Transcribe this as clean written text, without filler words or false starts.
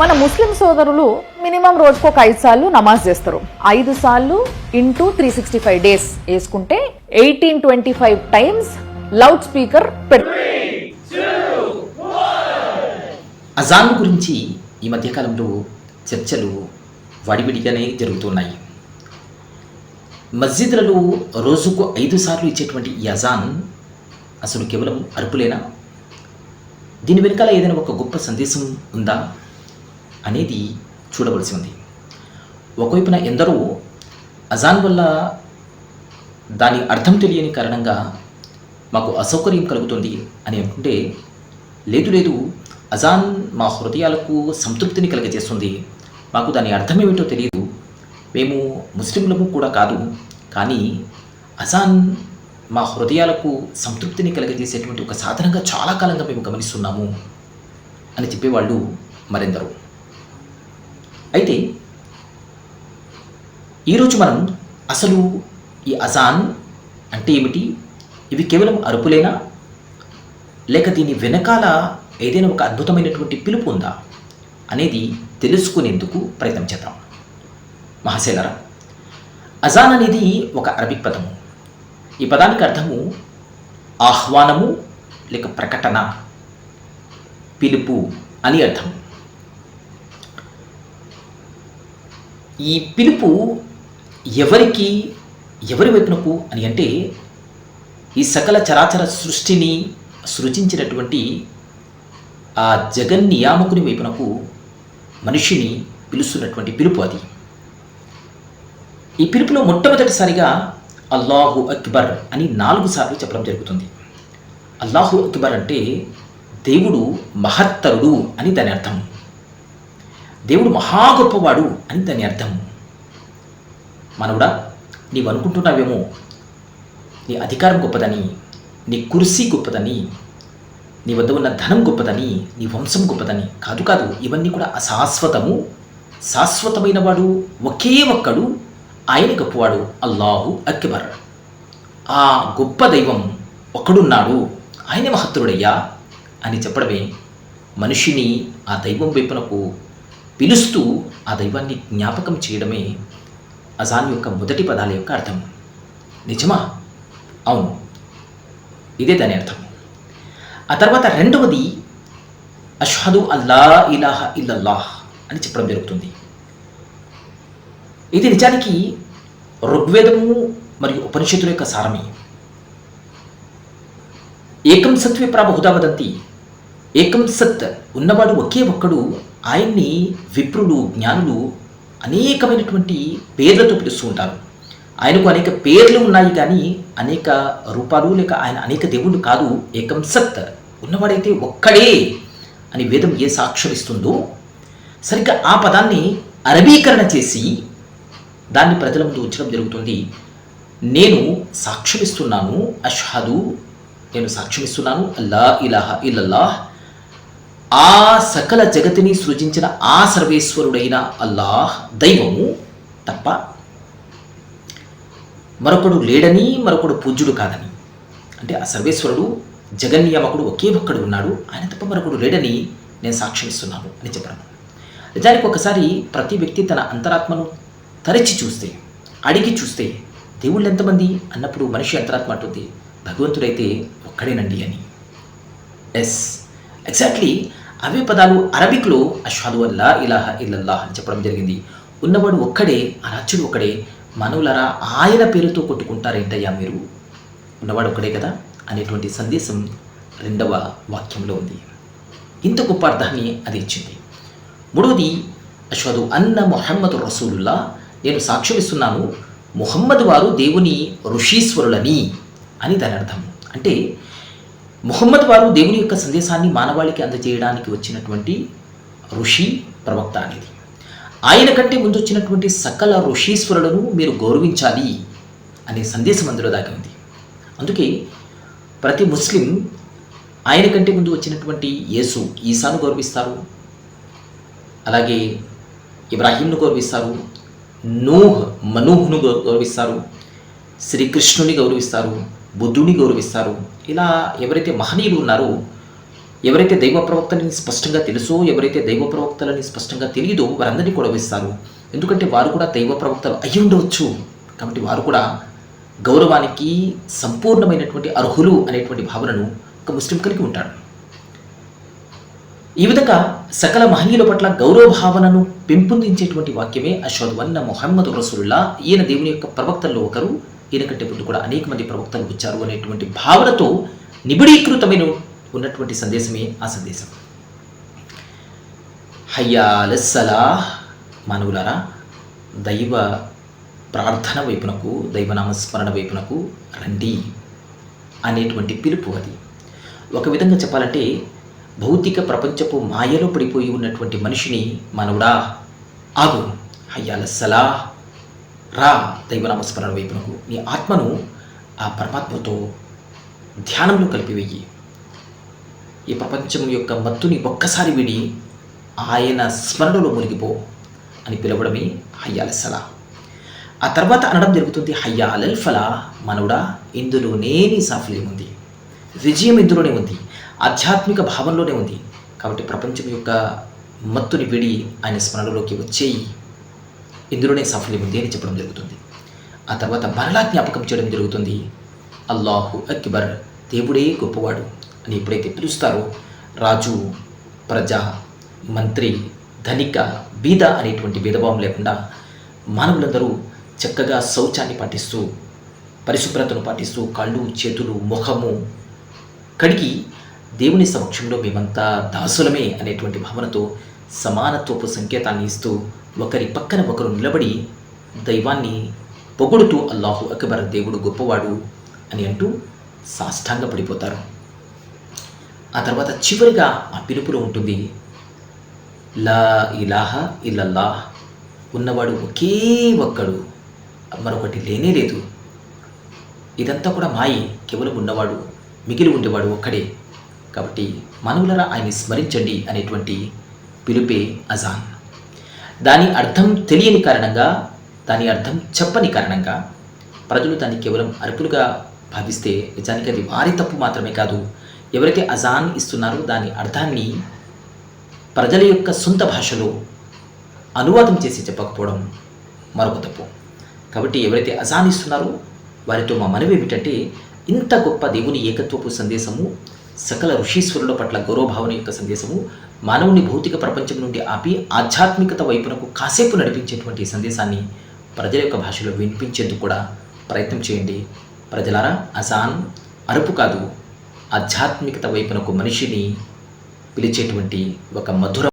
మన ముస్లిం సోదరులు మినిమం రోజుకు ఒక 5 సార్లు నమాజ్ చేస్తారు. 5 సార్లు ఇంటూ 365 డేస్ వేసుకుంటే 1825 టైమ్స్ లౌడ్ స్పీకర్ అజాన్ గురించి ఈ మధ్యకాలంలో చర్చలు వడివిడిగానే జరుగుతున్నాయి. మస్జిద్లలో రోజుకు 5 సార్లు ఇచ్చేటువంటి ఈ అజాన్ అసలు కేవలం అరుపులేనా? దీని వెనకాల ఏదైనా ఒక గొప్ప సందేశం ఉందా అనేది చూడవలసి ఉంది. ఒకవైపున ఎందరో అజాన్ వల్ల దాని అర్థం తెలియని కారణంగా మాకు అసౌకర్యం కలుగుతుంది అని అనుకుంటే, లేదు అజాన్ మా హృదయాలకు సంతృప్తిని కలిగజేస్తుంది, మాకు దాని అర్థం ఏమిటో తెలియదు, మేము ముస్లింలము కూడా కాదు, కానీ అజాన్ మా హృదయాలకు సంతృప్తిని కలిగజేసేటువంటి ఒక సాధనంగా చాలా కాలంగా మేము గమనిస్తున్నాము అని చెప్పేవాళ్ళు మరెందరూ. అయితే ఈరోజు మనం అసలు ఈ అజాన్ అంటే ఏమిటి, ఇవి కేవలం అరుపులేనా, లేక దీని వెనకాల ఏదైనా ఒక అద్భుతమైనటువంటి పిలుపు ఉందా అనేది తెలుసుకునేందుకు ప్రయత్నం చేద్దాం. మహాశైలరా, అజాన్ అనేది ఒక అరబిక్ పదము. ఈ పదానికి అర్థము ఆహ్వానము లేక ప్రకటన, పిలుపు అని అర్థం. ఈ పిలుపు ఎవరికి, ఎవరి వైపునకు అని అంటే, ఈ సకల చరాచర సృష్టిని సృజించినటువంటి ఆ జగన్నియామకుని వైపునకు మనిషిని పిలుస్తున్నటువంటి పిలుపు అది. ఈ పిలుపులో మొట్టమొదటిసారిగా అల్లాహు అక్బర్ అని 4 సార్లు చెప్పడం జరుగుతుంది. అల్లాహు అక్బర్ అంటే దేవుడు మహత్తరుడు అని దాని అర్థం, దేవుడు మహా గొప్పవాడు అని దాని అర్థం. మనవుడా, నీవు అనుకుంటున్నావేమో నీ అధికారం గొప్పదని, నీ కుర్సీ గొప్పదని, నీ వద్ద ఉన్న ధనం గొప్పదని, నీ వంశం గొప్పదని. కాదు, ఇవన్నీ కూడా అశాశ్వతము. శాశ్వతమైన వాడు ఒకే ఒక్కడు, ఆయన గొప్పవాడు, అల్లాహు అక్బర్. ఆ గొప్ప దైవం ఒక్కడున్నాడు, ఆయనే మహత్తరుడయ్యా అని చెప్పడమే మనిషిని ఆ దైవం వైపునకు పిలుస్తూ ఆ దైవాన్ని జ్ఞాపకం చేయడమే అజాన్ యొక్క మొదటి పదాల యొక్క అర్థం. నిజమా? అవును, ఇదే దాని అర్థం. ఆ తర్వాత రెండవది అష్హదు అల్లా ఇలాహ ఇల్లల్లాహ్ అని చెప్పడం జరుగుతుంది. ఇది నిజానికి ఋగ్వేదము మరియు ఉపనిషత్తుల యొక్క సారమే. ఏకం సత్ విప్రా బహుదా వదంతి, ఏకం సత్ ఉన్నవాడు ఒకే ఒక్కడు, ఆయన్ని విప్రులు, జ్ఞానులు అనేకమైనటువంటి పేర్లతో పిలుస్తూ ఉంటారు. ఆయనకు అనేక పేర్లు ఉన్నాయి కానీ అనేక రూపాలు లేక ఆయన అనేక దేవుళ్ళు కాదు. ఏకం సత్ ఉన్నవాడైతే ఒక్కడే అని వేదం ఏ సాక్ష్యం ఇస్తుందో, సరిగ్గా ఆ పదాన్ని అరబీకరణ చేసి దాన్ని ప్రజల ముందు ఉంచడం జరుగుతుంది. నేను సాక్ష్యమిస్తున్నాను, అష్హదు, నేను సాక్ష్యమిస్తున్నాను, అల్లా ఇలాహ ఇల్లల్లాహ్, ఆ సకల జగతిని సృజించిన ఆ సర్వేశ్వరుడైన అల్లాహ్ దైవము తప్ప మరొకడు లేడని, మరొకడు పూజ్యుడు కాదని. అంటే ఆ సర్వేశ్వరుడు జగన్నియామకుడు ఒకే ఒక్కడు ఉన్నాడు, ఆయన తప్ప మరొకడు లేడని నేను సాక్ష్యమిస్తున్నాను అని చెప్పడం. నిజానికి ఒకసారి ప్రతి వ్యక్తి తన అంతరాత్మను తరచి చూస్తే, అడిగి చూస్తే దేవుళ్ళు ఎంతమంది అన్నప్పుడు మనిషి అంతరాత్మ అంటుంది, భగవంతుడైతే ఒక్కడేనండి అని. ఎగ్జాక్ట్లీ అవే పదాలు అరబిక్లో అష్హదు అల్లా ఇలాహ ఇల్లల్లాహ్ అని చెప్పడం జరిగింది. ఉన్నవాడు ఒక్కడే, అరాధ్యుడు ఒక్కడే, మనవులరా ఆయన పేరుతో కొట్టుకుంటారేంటయ్యా మీరు, ఉన్నవాడు ఒక్కడే కదా అనేటువంటి సందేశం రెండవ వాక్యంలో ఉంది. ఇంత గొప్ప అర్థాన్ని అది ఇచ్చింది. మూడవది అష్హదు అన్న ముహమ్మదు రసూలుల్లా, నేను సాక్ష్యమిస్తున్నాను ముహమ్మద్ వారు దేవుని ఋషీశ్వరులని అని దాని అర్థం. అంటే ముహమ్మద్ వారు దేవుని యొక్క సందేశాన్ని మానవాళికి అందజేయడానికి వచ్చినటువంటి ఋషి, ప్రవక్త అనేది. ఆయన కంటే ముందు వచ్చినటువంటి సకల ఋషీశ్వరులను మీరు గౌరవించాలి అనే సందేశం అందులో దాగి ఉంది. అందుకే ప్రతి ముస్లిం ఆయన కంటే ముందు వచ్చినటువంటి యేసు, ఈసాను గౌరవిస్తారు, అలాగే ఇబ్రాహీంను గౌరవిస్తారు, నూహ్ మనూహ్ను గౌరవిస్తారు, శ్రీకృష్ణుని గౌరవిస్తారు, బుద్ధుని గౌరవిస్తారు. ఇలా ఎవరైతే మహనీయులు ఉన్నారో ఎవరైతే దైవ ప్రవక్తలని స్పష్టంగా తెలుసో, ఎవరైతే దైవ ప్రవక్తలని స్పష్టంగా తెలియదో వారందరినీ కూడా వేస్తారు. ఎందుకంటే వారు కూడా దైవ ప్రవక్తలు అయ్యి ఉండవచ్చు. కాబట్టి వారు కూడా గౌరవానికి సంపూర్ణమైనటువంటి అర్హులు అనేటువంటి భావనను ఒక ముస్లిం కలిగి ఉంటాడు. ఈ విధంగా సకల మహనీయుల పట్ల గౌరవ భావనను పెంపొందించేటువంటి వాక్యమే అష్హదు అన్న ముహమ్మదు రసూలుల్లా, ఈయన దేవుని యొక్క ప్రవక్తల్లో ఒకరు, ఈయన కంటే ముందు కూడా అనేక మంది ప్రవక్తలు వచ్చారు అనేటువంటి భావనతో నిబిడీకృతమైన ఉన్నటువంటి సందేశమే ఆ సందేశం. హయ్యా అలస్సలాహ్, మానవులారా దైవ ప్రార్థన వైపునకు, దైవనామస్మరణ వైపునకు రండి అనేటువంటి పిలుపు అది. ఒక విధంగా చెప్పాలంటే భౌతిక ప్రపంచపు మాయలో పడిపోయి ఉన్నటువంటి మనిషిని మానవుడా ఆగు, హయ్యాలస్సలాహ్, రా దైవనామస్మరణ వైపునకు, నీ ఆత్మను ఆ పరమాత్మతో ధ్యానంలో కలిపివేయి. ఈ ప్రపంచం యొక్క మత్తుని ఒక్కసారి విడి ఆయన స్మరణలో మునిగిపో అని పిలవడమే హయ్యాలస్సలాహ్. ఆ తర్వాత అనడం జరుగుతుంది హయ్యా అలల్ ఫలాహ్, మానవుడా ఇందులోనే నీ సాఫల్యం ఉంది, విజయం ఇందులోనే ఉంది, ఆధ్యాత్మిక భావంలోనే ఉంది. కాబట్టి ప్రపంచం యొక్క మత్తుని విడి ఆయన స్మరణలోకి వచ్చేయి, ఇందులోనే సాఫల్యం ఉంది అని చెప్పడం జరుగుతుంది. ఆ తర్వాత మరలా జ్ఞాపకం చేయడం జరుగుతుంది, అల్లాహు అక్బర్, దేవుడే గొప్పవాడు అని ఎప్పుడైతే పిలుస్తారో రాజు, ప్రజ, మంత్రి, ధనిక, బీద అనేటువంటి భేదభావం లేకుండా మానవులందరూ చక్కగా శౌచాన్ని పాటిస్తూ, పరిశుభ్రతను పాటిస్తూ, కాళ్ళు, చేతులు, ముఖము కడిగి దేవుని సమక్షంలో మేమంతా దాసులమే అనేటువంటి భావనతో సమానత్వపు సంకేతాన్ని ఇస్తూ ఒకరి పక్కన ఒకరు నిలబడి దైవాన్ని పొగుడుతూ అల్లాహు అక్బర్, దేవుడు గొప్పవాడు అని అంటూ సాష్టాంగ పడిపోతారు. ఆ తర్వాత చివరిగా ఆ పిలుపులో ఉంటుంది లా ఇలాహ ఇల్లల్లాహ్, ఉన్నవాడు ఒకే ఒక్కడు, మరొకటి లేనే లేదు, ఇదంతా కూడా మాయి, కేవలం ఉన్నవాడు, మిగిలి ఉండేవాడు ఒక్కడే. కాబట్టి మానవులరా ఆయన్ని స్మరించండి అనేటువంటి పిలుపే అజాన్. దాని అర్థం తెలియని కారణంగా, దాని అర్థం చెప్పని కారణంగా ప్రజలు దాన్ని కేవలం అరుపులుగా భావిస్తే నిజానికి అది వారి తప్పు మాత్రమే కాదు. ఎవరైతే అజాన్ ఇస్తున్నారో దాని అర్థాన్ని ప్రజల యొక్క సొంత భాషలో అనువాదం చేసి చెప్పకపోవడం మరొక తప్పు. కాబట్టి ఎవరైతే అజాన్ ఇస్తున్నారో వారితో మా మనవి ఏమిటంటే, ఇంత గొప్ప దేవుని ఏకత్వపు సందేశము, సకల ఋషీశ్వరుల పట్ల గౌరవభావన యొక్క సందేశము, మానవుని భౌతిక ప్రపంచం నుండి ఆపి ఆధ్యాత్మికత వైపునకు కాసేపు నడిపించేటువంటి సందేశాన్ని ప్రజల యొక్క భాషలో వినిపించేందుకు కూడా ప్రయత్నం చేయండి. ప్రజలారా, అజాన్ అరుపు కాదు, ఆధ్యాత్మికత వైపునకు మనిషిని పిలిచేటువంటి ఒక మధుర